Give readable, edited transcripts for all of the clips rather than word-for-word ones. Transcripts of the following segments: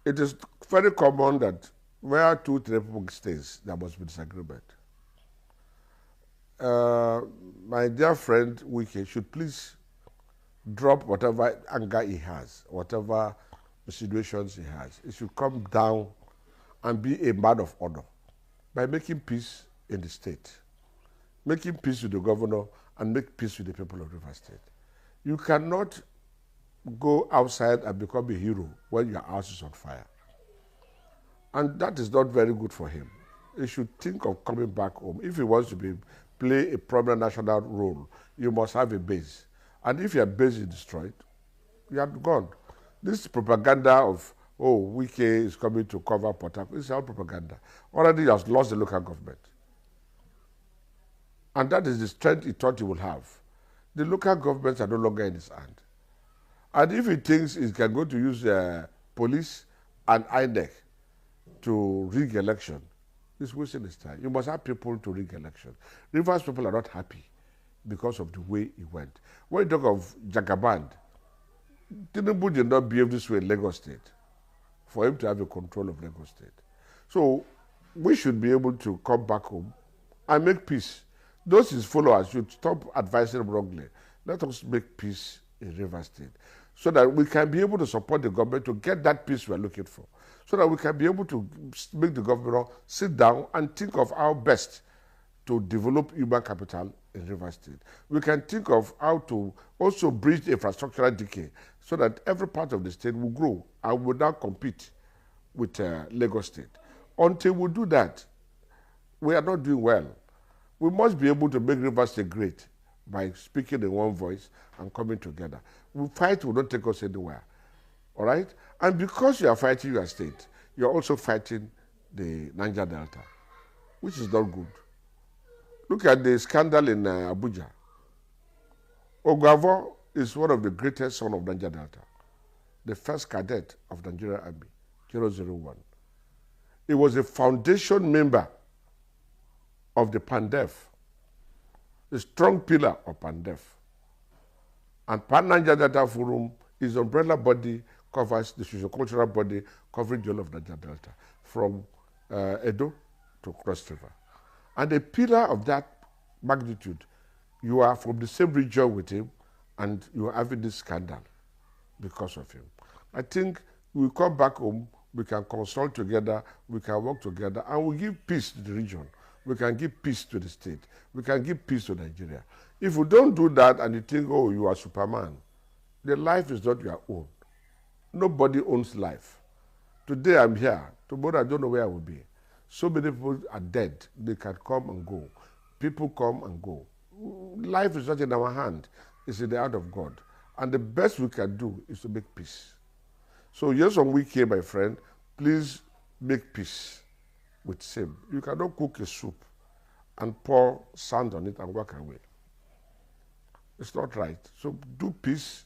It is very common that where two people stays, there must be disagreement. My dear friend Wike should please drop whatever anger he has, whatever situations he has. He should come down and be a man of honor by making peace in the state, making peace with the governor, and make peace with the people of River State. You cannot go outside and become a hero when your house is on fire. And that is not very good for him. He should think of coming back home. If he wants to play a prominent national role, you must have a base. And if your base is destroyed, you are gone. This propaganda of, oh, Wike is coming to cover Port Harcourt, it's all propaganda. Already he has lost the local government. And that is the strength he thought he would have. The local governments are no longer in his hand. And if he thinks he can go to use police and INEC to rig election, he's wasting his time. You must have people to rig election. Rivers people are not happy because of the way he went. When you talk of Jagaband, Tinubu did not behave this way in Lagos State for him to have a control of Lagos State. So we should be able to come back home and make peace. Those his followers should stop advising him wrongly. Let us make peace in River State so that we can be able to support the government to get that peace we are looking for. So that we can be able to make the governor sit down and think of how best to develop human capital in River State. We can think of how to also bridge infrastructural decay so that every part of the state will grow and will now compete with Lagos State. Until we do that, we are not doing well. We must be able to make River State great by speaking in one voice and coming together. We fight will not take us anywhere. All right? And because you are fighting your state, you are also fighting the Niger Delta, which is not good. Look at the scandal in Abuja. Ogavo is one of the greatest sons of Niger Delta, the first cadet of the Nigerian Army, 001. He was a foundation member of the PANDEF, a strong pillar of PANDEF. And Pan-Niger Delta Forum is umbrella body, covers the sociocultural body covering the whole of Niger Delta, from Edo to Cross River. And a pillar of that magnitude, you are from the same region with him, and you are having this scandal because of him. I think we come back home, we can consult together, we can work together, and we give peace to the region. We can give peace to the state. We can give peace to Nigeria. If we don't do that and you think, oh, you are Superman, the life is not your own. Nobody owns life. Today I'm here. Tomorrow I don't know where I will be. So many people are dead. They can come and go. People come and go. Life is not in our hand. It's in the hand of God. And the best we can do is to make peace. So Nyesom Wike, my friend, please make peace with him. You cannot cook a soup and pour sand on it and walk away. It's not right. So do peace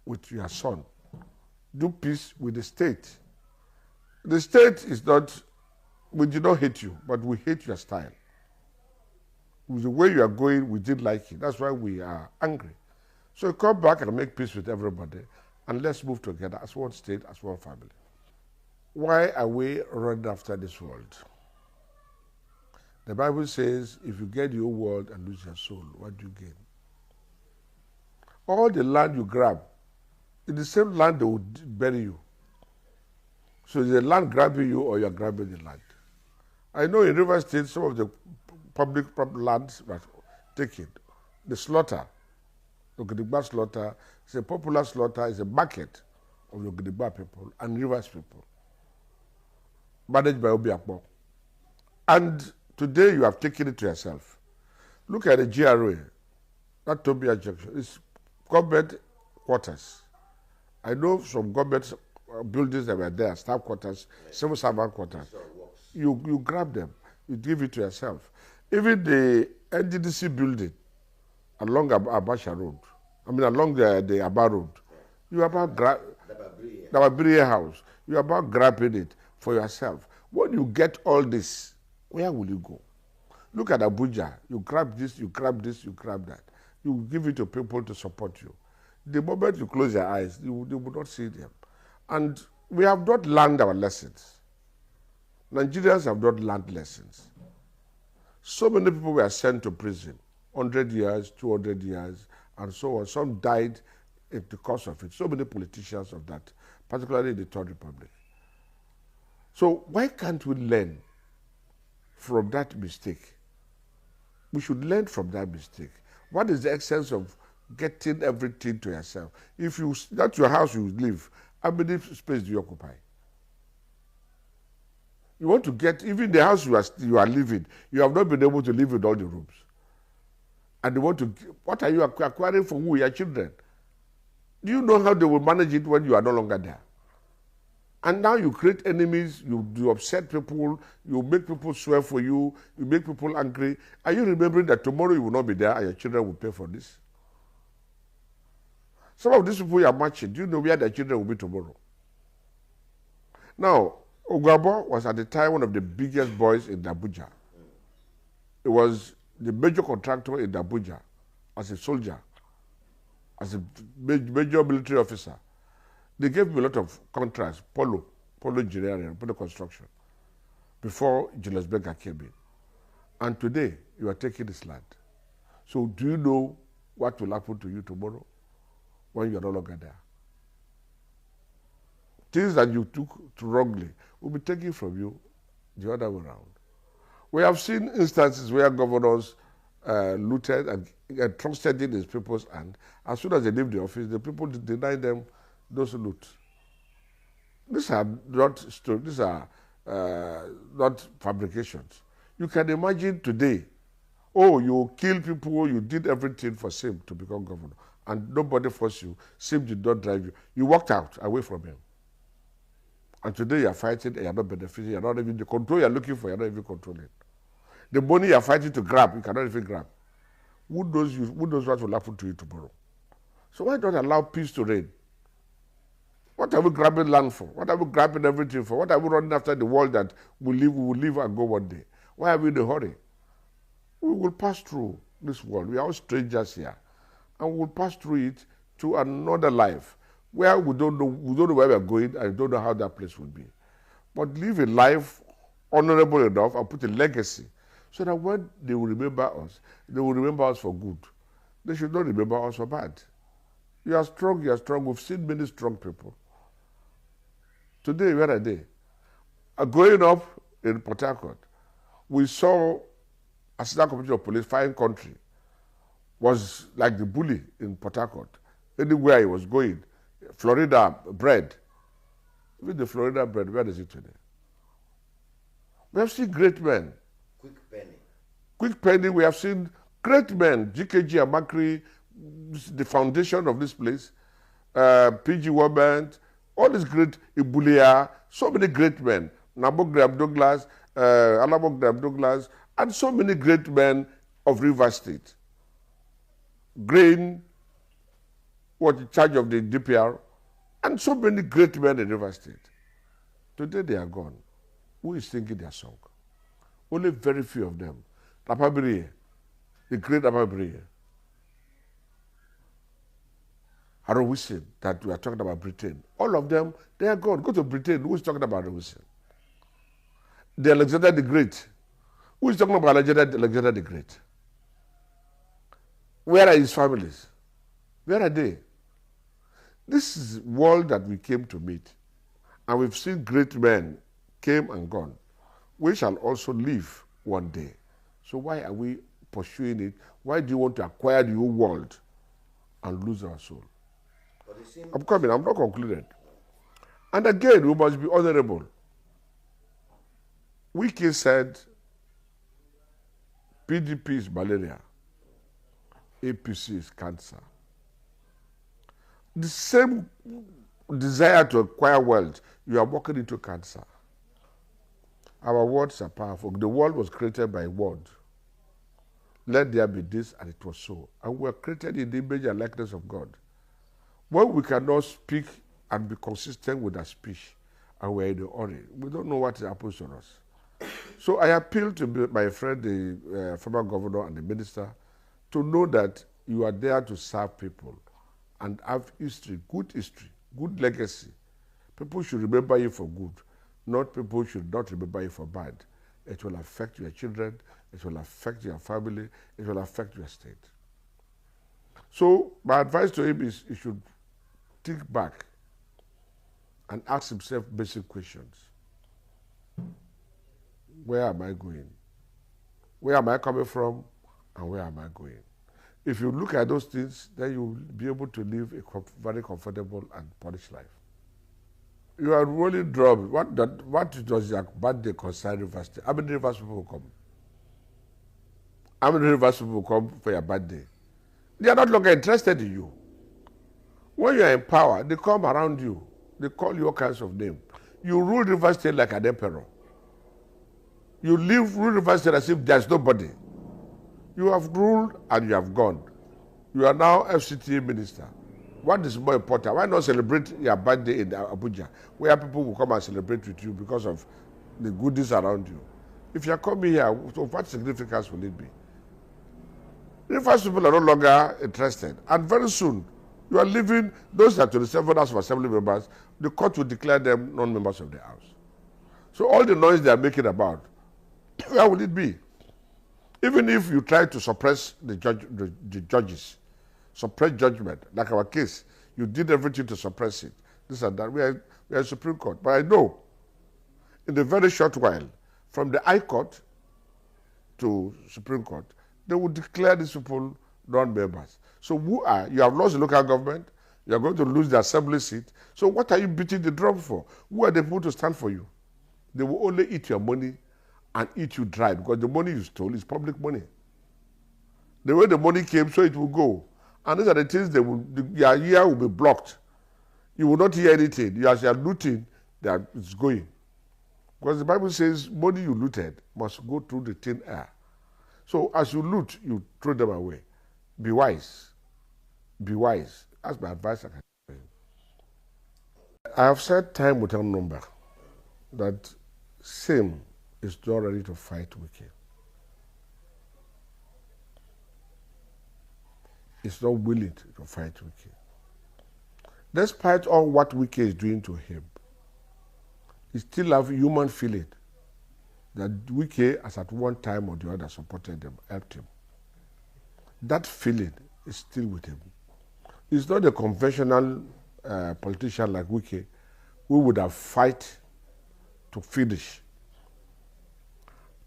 with your son. Do peace with the state. The state is not, we do not hate you, but we hate your style. With the way you are going, we didn't like it. That's why we are angry. So come back and make peace with everybody, and let's move together as one state, as one family. Why are we running after this world? The Bible says, if you get the whole world and lose your soul, what do you gain? All the land you grab, in the same land they would bury you. So is the land grabbing you or you're grabbing the land? I know in River State, some of the public lands were taken. The slaughter, the Ogidigba slaughter, is a popular slaughter, is a market of the Ogidigba people and Rivers people, managed by Obiakpo. And today you have taken it to yourself. Look at the GRA, that Tobia Junction. It's government quarters. I know some government buildings that were there, staff quarters, civil servant quarters. You grab them, you give it to yourself. Even the NDDC building along Abasha Road, along the Aba Road, you are about the Babiri house, you are about grabbing it for yourself. When you get all this, where will you go? Look at Abuja. You grab this, you grab this, you grab that. You give it to people to support you. The moment you close your eyes, you will not see them. And We have not learned our lessons. Nigerians have not learned lessons. So many people were sent to prison, 100 years, 200 years, and so on. Some died because of it. So many politicians of that, particularly in the Third Republic. So why can't we learn from that mistake? We should learn from that mistake. What is the essence of getting everything to yourself? If that's your house you live, how many space do you occupy? You want to get, even the house you are living, you have not been able to live in all the rooms. And they want to, what are you acquiring for who? Your children. Do you know how they will manage it when you are no longer there? And now you create enemies, you upset people, you make people swear for you, you make people angry. Are you remembering that tomorrow you will not be there and your children will pay for this? Some of these people you are matching, do you know where their children will be tomorrow? Now, Ogwabo was at the time one of the biggest boys in Abuja. He was the major contractor in Abuja as a soldier, as a major military officer. They gave me a lot of contracts, polo engineering, polo construction, before Julius Berger came in. And today, you are taking this land. So do you know what will happen to you tomorrow when you are no longer there? Things that you took wrongly will be taken from you the other way around. We have seen instances where governors looted and trusted in his people's hand. As soon as they leave the office, the people deny them those loot. These are not fabrications. You can imagine today, oh, you kill people, you did everything for Sim to become governor, and nobody forced you. Sim did not drive you. You walked out away from him. And today you are fighting and you are not benefiting, you are not even the control you are looking for, you are not even controlling. The money you are fighting to grab, you cannot even grab. Who knows what will happen to you tomorrow? So why don't allow peace to reign? What are we grabbing land for? What are we grabbing everything for? What are we running after the world that we will live and go one day? Why are we in a hurry? We will pass through this world. We are all strangers here. And we will pass through it to another life where we don't know where we are going and don't know how that place will be. But live a life honorable enough and put a legacy so that when they will remember us, they will remember us for good. They should not remember us for bad. You are strong, you are strong. We've seen many strong people. Today, where are they? Growing up in Port Harcourt, we saw Assistant Commissioner of Police, fine country, was like the bully in Port Harcourt. Anywhere he was going, Florida bread. Even the Florida bread, where is it today? We have seen great men. Quick penny, we have seen great men. GKG Amakri, the foundation of this place, PG Warband, all these great Ibulia, so many great men. Nabograb Douglas, Alabograb Douglas, and so many great men of River State. Grain was in charge of the DPR, and so many great men in River State. Today they are gone. Who is singing their song? Only very few of them. Rapabiri, the great Rapabiri. Harold Wilson, that we are talking about Britain. All of them, they are gone. Go to Britain. Who is talking about Harold Wilson? The Alexander the Great. Who is talking about Alexander the Great? Where are his families? Where are they? This is the world that we came to meet. And we've seen great men came and gone. We shall also live one day. So why are we pursuing it? Why do you want to acquire the whole world and lose our soul? I'm coming, I'm not concluded. And again, we must be honorable. Wike said, PDP is malaria, APC is cancer. The same desire to acquire wealth, you are walking into cancer. Our words are powerful. The world was created by a word. Let there be this, and it was so. And we are created in the image and likeness of God. When we cannot speak and be consistent with our speech, and we're in a hurry, we don't know what happens to us. So I appeal to my friend, the former governor and the minister, to know that you are there to serve people and have history, good legacy. People should remember you for good. Not people should not remember you for bad. It will affect your children. It will affect your family. It will affect your state. So my advice to him is he should think back and ask himself basic questions. Where am I going? Where am I coming from? And where am I going? If you look at those things, then you'll be able to live a very comfortable and polished life. You are really dropped. What does your birthday concern Rivers State? How many Rivers people will come? How many Rivers people will come for your birthday? They are not longer interested in you. When you are in power, they come around you. They call you all kinds of names. You rule Rivers State like an emperor. You rule Rivers State as if there's nobody. You have ruled and you have gone. You are now FCTA minister. What is more important? Why not celebrate your birthday in Abuja, where people will come and celebrate with you because of the goodies around you? If you are coming here, so what significance will it be? Rivers people are no longer interested. And very soon, you are leaving those that 27 House of Assembly members, the court will declare them non-members of the House. So all the noise they are making about, where will it be? Even if you try to suppress the judges, suppress judgment, like our case, you did everything to suppress it. This and that. We are a Supreme Court. But I know, in a very short while, from the High Court to Supreme Court, they will declare these people non-members. So you have lost the local government, you are going to lose the assembly seat. So what are you beating the drum for? Who are the people to stand for you? They will only eat your money and eat you dry, because the money you stole is public money. The way the money came, so it will go. And these are the things your ear will be blocked. You will not hear anything. As you are looting, it's going. Because the Bible says money you looted must go through the thin air. So as you loot, you throw them away. Be wise. Be wise. That's my advice I can give you. I have said time without number that SIM is not ready to fight Wike. It's not willing to fight Wike. Despite all what Wike is doing to him, he still have human feeling that Wike has at one time or the other supported them, helped him. That feeling is still with him. He's not a conventional politician like Wike who would have fight to finish.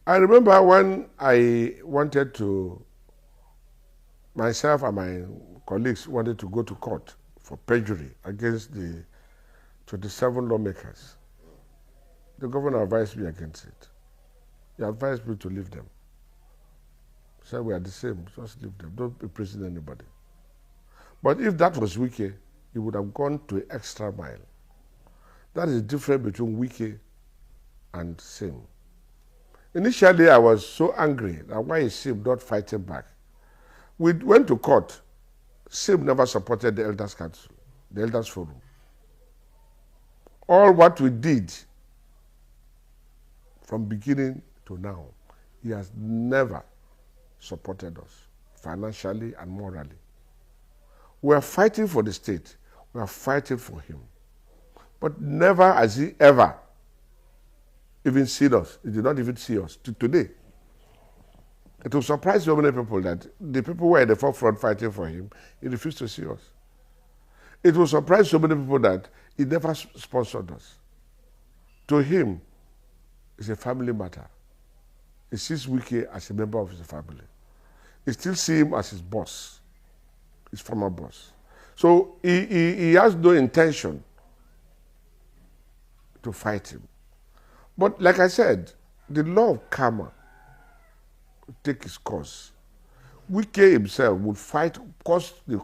I remember when I wanted to, myself and my colleagues wanted to go to court for perjury against the 27 lawmakers. The governor advised me against it. He advised me to leave them. He said, we are the same, just leave them. Don't be praising anybody. But if that was Wike, he would have gone to an extra mile. That is the difference between Wike and SIM. Initially, I was so angry that why is SIM not fighting back? We went to court. SIM never supported the Elders Council, the Elders Forum. All what we did from beginning to now, he has never supported us financially and morally. We are fighting for the state. We are fighting for him. But never has he ever even seen us. He did not even see us to today. It will surprise so many people that the people who were in the forefront fighting for him, he refused to see us. It will surprise so many people that he never sponsored us. To him, it's a family matter. He sees Wike as a member of his family. He still sees him as his boss, his former boss. So he has no intention to fight him. But like I said, the law of karma will take its course. Wike himself would fight, cause the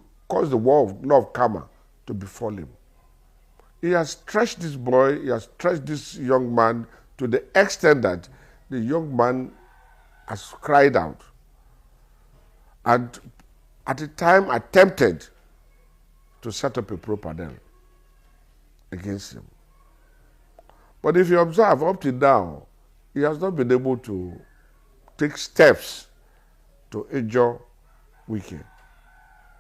law of karma to befall him. He has stretched this boy, he has stretched this young man to the extent that the young man has cried out and at the time attempted to set up a propaganda against him. But if you observe, up to now, he has not been able to take steps to injure Wike.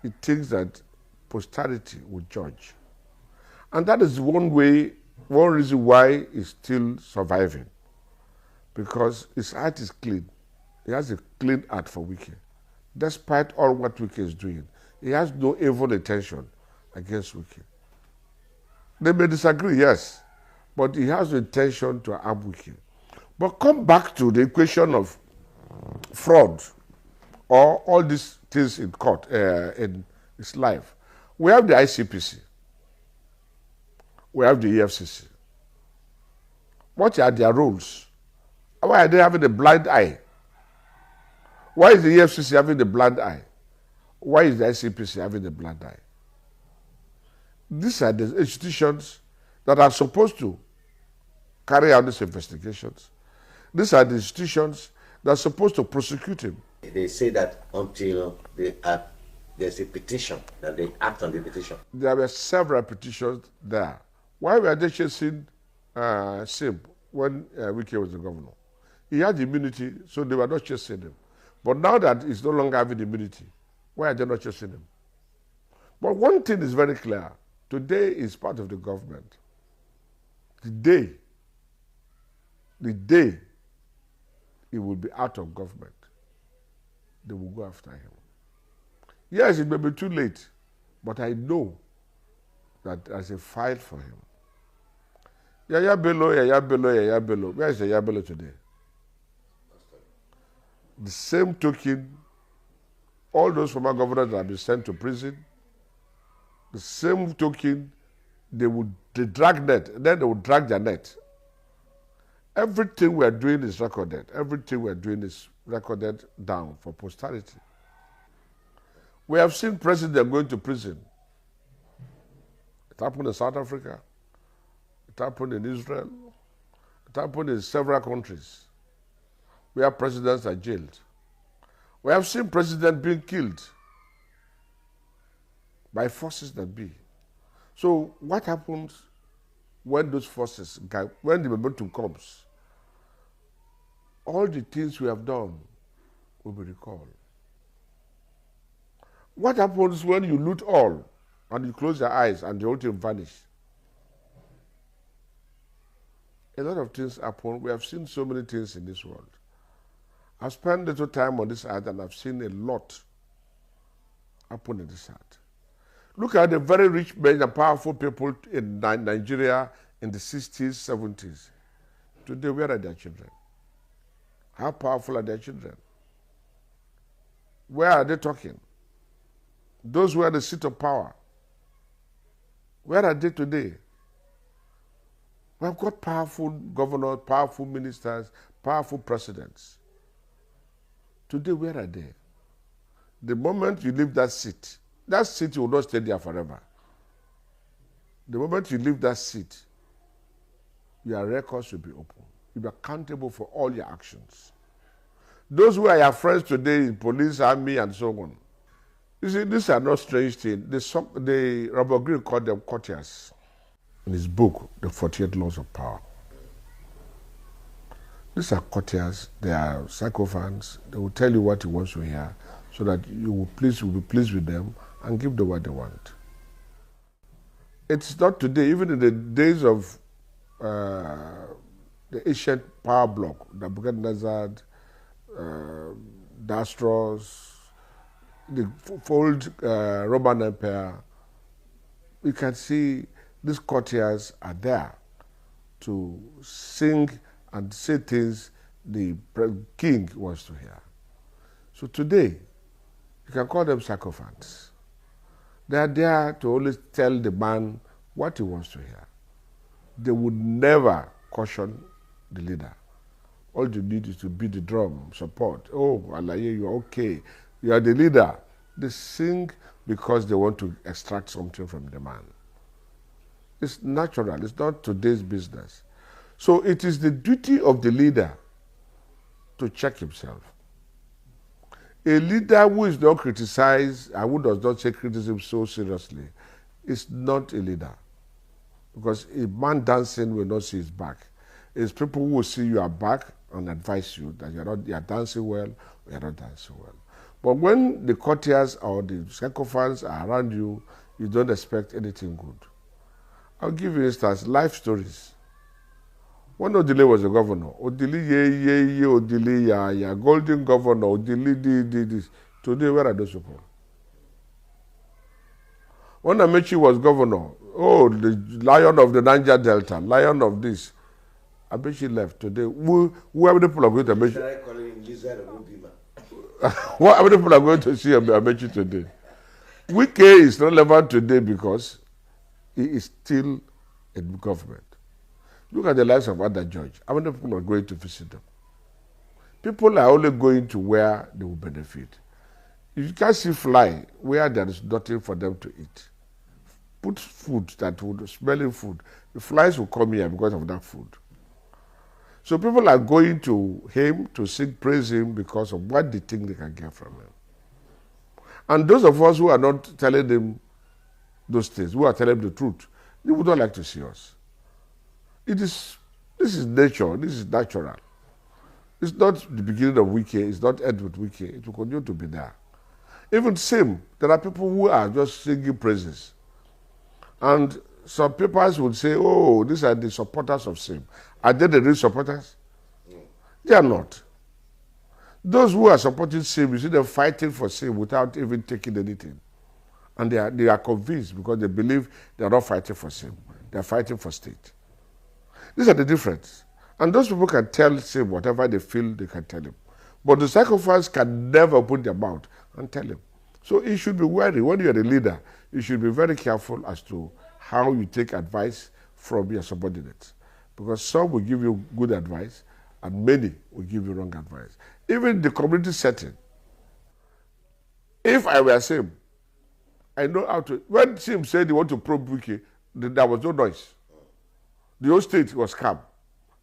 He thinks that posterity will judge. And that is one way one reason why he's still surviving, because his heart is clean. He has a clean heart for Wike. Despite all what Wike is doing, he has no evil intention against Wike. They may disagree, yes, but he has the intention to harm Wike. But come back to the equation of fraud or all these things in court, in his life. We have the ICPC. We have the EFCC. What are their roles? Why are they having a blind eye? Why is the EFCC having the blind eye? Why is the ICPC having the blind eye? These are the institutions that are supposed to carry out these investigations. These are the institutions that are supposed to prosecute him. They say that until there's a petition, that they act on the petition. There were several petitions there. Why were they chasing Sim when Wike was the governor? He had immunity, so they were not chasing him. But now that he's no longer having immunity, why are they not chasing him? But one thing is very clear. Today is part of the government. The day he will be out of government, they will go after him. Yes, it may be too late, but I know that there's a fight for him. Yaya Bello. Where is Yaya Bello today? The same token, all those former governors that have been sent to prison, the same token, they drag net, then they would drag their net. Everything we are doing is recorded. Everything we are doing is recorded down for posterity. We have seen presidents going to prison. It happened in South Africa. It happened in Israel. It happened in several countries where presidents are jailed. We have seen presidents being killed by forces that be. So what happens when those forces, when the momentum comes? All the things we have done will be recalled. What happens when you loot all and you close your eyes and the whole thing vanish? A lot of things happen. We have seen so many things in this world. I've spent little time on this earth and I've seen a lot happen in this earth. Look at the very rich men and powerful people in Nigeria in the 60s, 70s. Today, where are their children? How powerful are their children? Where are they talking? Those who are the seat of power, where are they today? We have got powerful governors, powerful ministers, powerful presidents. Today, where are they? The moment you leave that seat will not stay there forever. The moment you leave that seat, your records will be open. You'll be accountable for all your actions. Those who are your friends today in police, army, and so on. You see, these are not strange things. The Robert Greene called them courtiers in his book, The 48 Laws of Power. These are courtiers, they are sycophants. They will tell you what he wants to hear so that you will be pleased with them and give them what they want. It's not today, even in the days of the ancient power bloc, Nebuchadnezzar, Dastros, the old Roman Empire, you can see these courtiers are there to sing and say things the king wants to hear. So today, you can call them sycophants. They are there to always tell the man what he wants to hear. They would never caution the leader. All you need is to beat the drum, support. Oh, Alaye, you're okay. You are the leader. They sing because they want to extract something from the man. It's natural. It's not today's business. So it is the duty of the leader to check himself. A leader who is not criticized and who does not take criticism so seriously is not a leader. Because a man dancing will not see his back. It's people who will see your back and advise you that you are dancing well or you are not dancing well. But when the courtiers or the sycophants are around you, you don't expect anything good. I'll give you instance, life stories. When Odile was a governor, Odile ye, Odile ya, golden governor, Odile this. Today, where are those people? When Amechi was governor, oh, the lion of the Niger Delta, lion of this. Amechi left today. Who are the people are going to Amechi? Should I call him lizard or Obima? What are the people are going to see Amechi today? Wike is relevant today because he is still in government. Look at the lives of other judges. How many people are going to visit them? People are only going to where they will benefit. If you can't see fly where there is nothing for them to eat, put food that would smelling food. The flies will come here because of that food. So people are going to him to sing, praise him because of what they think they can get from him. And those of us who are not telling them those things, who are telling them the truth, they would not like to see us. This is nature, this is natural. It's not the beginning of Wike, it's not end with Wike, it will continue to be there. Even same, there are people who are just singing praises. And some papers would say, oh, these are the supporters of SIM. Are they the real supporters? They are not. Those who are supporting SIM, you see them fighting for SIM without even taking anything. And they are convinced because they believe they are not fighting for SIM. They are fighting for state. These are the difference. And those people can tell SIM whatever they feel they can tell him. But the sacrifice can never open their mouth and tell him. So he should be wary. When you're a leader, you should be very careful as to how you take advice from your subordinates. Because some will give you good advice and many will give you wrong advice. Even the community setting. If I were SIM, I know how to. When SIM said they want to probe Wike, there was no noise. The whole state was calm.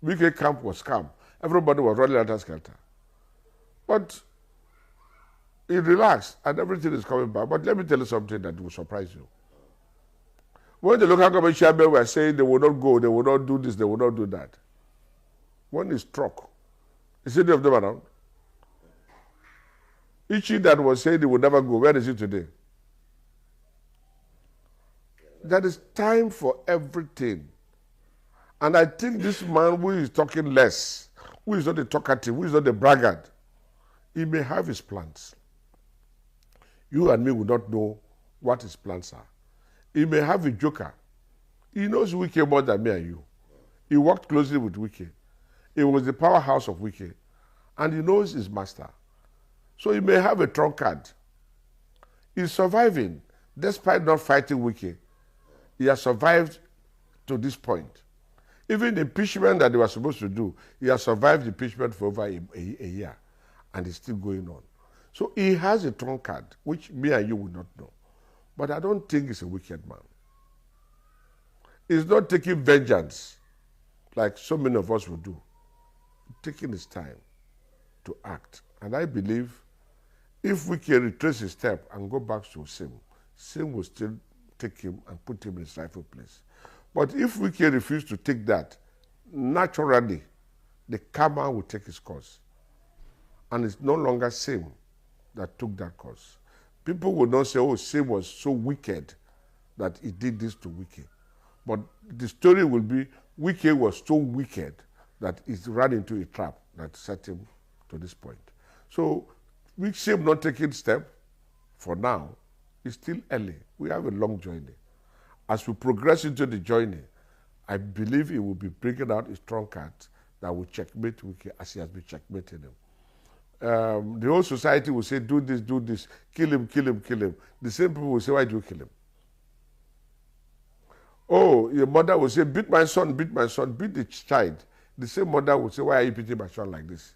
Wike camp was calm. Everybody was running out of skelter. But he relaxed and everything is coming back. But let me tell you something that will surprise you. When the local government chairmen were saying they will not go, they will not do this, they will not do that. When he struck, is any of them around? Ichi that was saying they would never go, where is he today? There is time for everything. And I think this man who is talking less, who is not the talkative, who is not the braggart, he may have his plans. You and me will not know what his plans are. He may have a joker. He knows Wike more than me and you. He worked closely with Wike. He was the powerhouse of Wike. And he knows his master. So he may have a trump card. He's surviving despite not fighting Wike. He has survived to this point. Even the impeachment that they were supposed to do, he has survived the impeachment for over a year. And it's still going on. So he has a trump card, which me and you would not know. But I don't think he's a wicked man. He's not taking vengeance like so many of us would do. He's taking his time to act. And I believe if we can retrace his step and go back to Sim, Sim will still take him and put him in his rightful place. But if we can refuse to take that, naturally, the karma will take its course. And it's no longer Sim that took that course. People will not say, oh, Sim was so wicked that he did this to Wike. But the story will be, Wike was so wicked that he ran into a trap that set him to this point. So, with Sim not taking step, for now, it's still early. We have a long journey. As we progress into the journey, I believe he will be bringing out a strong card that will checkmate Wike as he has been checkmating him. The whole society will say, do this, kill him, kill him, kill him. The same people will say, why do you kill him? Oh, your mother will say, beat my son, beat the child. The same mother will say, why are you beating my son like this?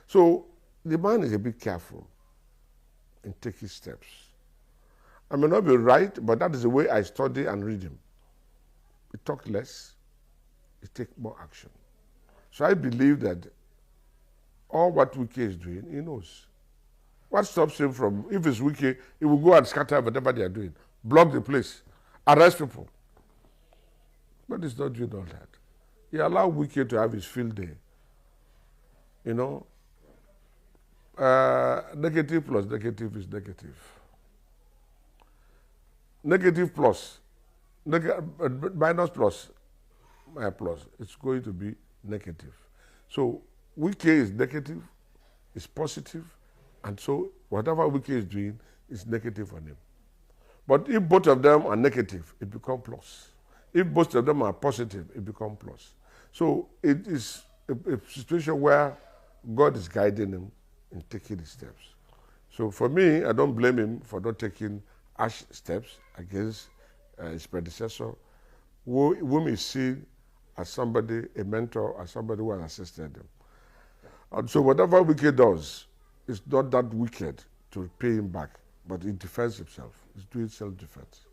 So the man is a bit careful in taking steps. I may not be right, but that is the way I study and read him. He talk less, he take more action. So I believe that all what Wike is doing, he knows. What stops him from, if it's Wike, he will go and scatter whatever they are doing, block the place, arrest people. But he's not doing all that. He allowed Wike to have his field day. You know, negative plus negative is negative. Negative plus minus plus, plus, it's going to be negative. So Wike is negative, is positive, and so whatever Wike is doing is negative on him. But if both of them are negative, it becomes plus. If both of them are positive, it becomes plus. So it is a situation where God is guiding him in taking his steps. So for me, I don't blame him for not taking harsh steps against his predecessor, whom he sees as somebody, a mentor, as somebody who has assisted him. And so whatever Wike does, it's not that wicked to pay him back, but he defends himself. He's doing self-defense.